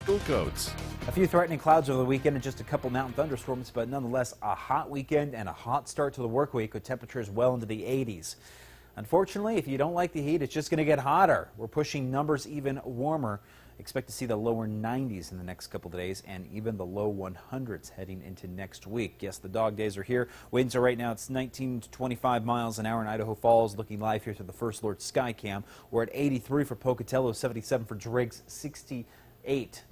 Cool coats. A few threatening clouds over the weekend and just a couple mountain thunderstorms, but nonetheless a hot weekend and a hot start to the work week with temperatures well into the 80s. Unfortunately, if you don't like the heat, it's just going to get hotter. We're pushing numbers even warmer. Expect to see the lower 90s in the next couple of days and even the low 100s heading into next week. Yes, the dog days are here. Winds are right now, it's 19 to 25 miles an hour in Idaho Falls. Looking live here through the First Alert Skycam. We're at 83 for Pocatello, 77 for Driggs, 68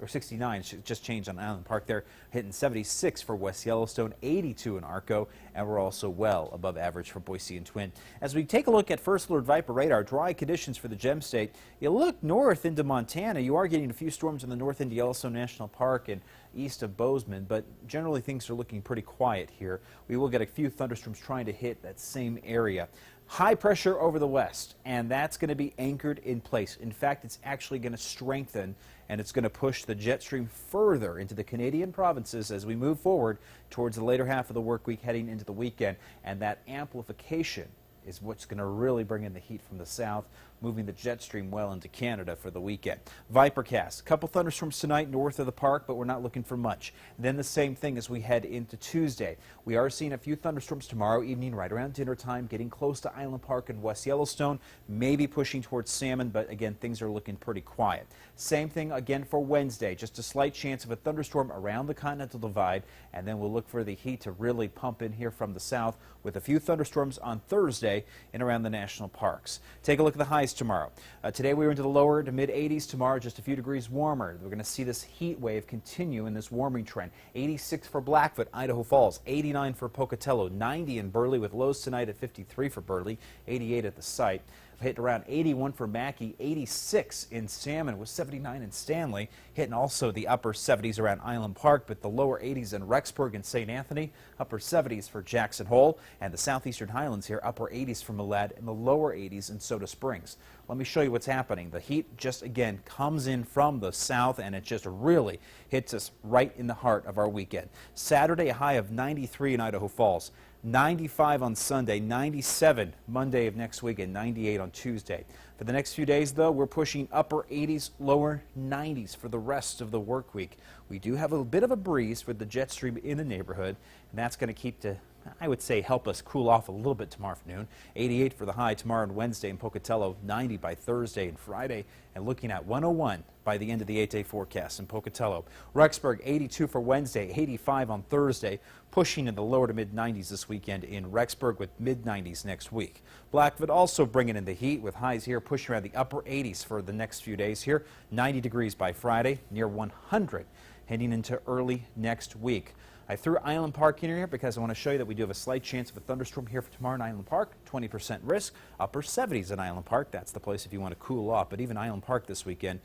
or 69, just changed on Island Park there, hitting 76 for West Yellowstone, 82 in Arco, and we're also well above average for Boise and Twin. As we take a look at First Alert Viper radar, dry conditions for the Gem State. You look north into Montana, you are getting a few storms in the north into Yellowstone National Park and east of Bozeman, but generally things are looking pretty quiet here. We will get a few thunderstorms trying to hit that same area. High pressure over the west, and that's going to be anchored in place. In fact, it's actually going to strengthen, and it's going to push the jet stream further into the Canadian provinces as we move forward towards the later half of the work week heading into the weekend. And that amplification is what's going to really bring in the heat from the south, moving the jet stream well into Canada for the weekend. Vipercast, a couple thunderstorms tonight north of the park, but we're not looking for much. Then the same thing as we head into Tuesday. We are seeing a few thunderstorms tomorrow evening right around dinner time, getting close to Island Park and West Yellowstone, maybe pushing towards Salmon, but again, things are looking pretty quiet. Same thing again for Wednesday, just a slight chance of a thunderstorm around the Continental Divide, and then we'll look for the heat to really pump in here from the south with a few thunderstorms on Thursday in around the national parks. Take a look at the highs tomorrow. Today we were into the lower to mid 80s. Tomorrow just a few degrees warmer. We're going to see this heat wave continue in this warming trend. 86 for Blackfoot, Idaho Falls, 89 for Pocatello, 90 in Burley with lows tonight at 53 for Burley, 88 at the site. Hit around 81 for Mackay, 86 in Salmon with 79 in Stanley, hitting also the upper 70s around Island Park, but the lower 80s in Rexburg and St. Anthony, upper 70s for Jackson Hole, and the southeastern Highlands here, upper 80s for Malad, and the lower 80s in Soda Springs. Let me show you what's happening. The heat just again comes in from the south, and it just really hits us right in the heart of our weekend. Saturday, a high of 93 in Idaho Falls. 95 on Sunday, 97 Monday of next week, and 98 on Tuesday. For the next few days, though, we're pushing upper 80s, lower 90s for the rest of the work week. We do have a bit of a breeze with the jet stream in the neighborhood, and that's going to keep to, I would say, help us cool off a little bit tomorrow afternoon. 88 for the high tomorrow and Wednesday in Pocatello, 90 by Thursday and Friday, and looking at 101 by the end of the 8-day forecast in Pocatello. Rexburg, 82 for Wednesday, 85 on Thursday, pushing in the lower to mid-90s this weekend in Rexburg with mid-90s next week. Blackfoot also bringing in the heat with highs here pushing around the upper 80s for the next few days here. 90 degrees by Friday, near 100 heading into early next week. I threw Island Park in here because I want to show you that we do have a slight chance of a thunderstorm here for tomorrow in Island Park, 20% risk, upper 70s in Island Park. That's the place if you want to cool off, but even Island Park this weekend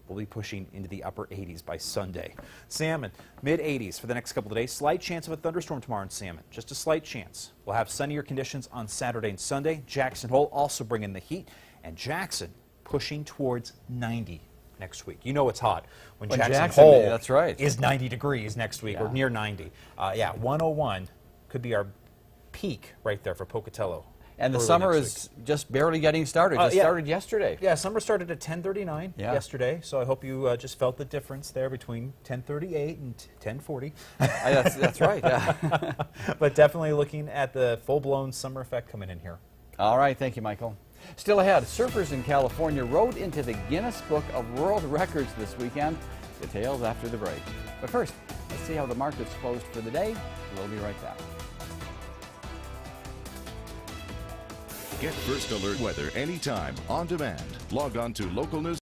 will be pushing into the upper 80s by Sunday. Salmon, mid 80s for the next couple of days. Slight chance of a thunderstorm tomorrow in Salmon, just a slight chance. We'll have sunnier conditions on Saturday and Sunday. Jackson Hole also bringing the heat, and Jackson pushing towards 90 next week. You know it's hot when Jackson Hole that's right. is 90 degrees next week, or near 90. Yeah, 101 could be our peak right there for Pocatello. And the summer is just barely getting started. It started yesterday. Yeah, summer started at 10:39 yesterday, so I hope you just felt the difference there between 10:38 and 10:40. That's right. Yeah. But definitely looking at the full-blown summer effect coming in here. All right, thank you, Michael. Still ahead, surfers in California rode into the Guinness Book of World Records this weekend. Details after the break. But first, let's see how the markets closed for the day. We'll be right back. Get First Alert weather anytime, on demand. Log on to local news.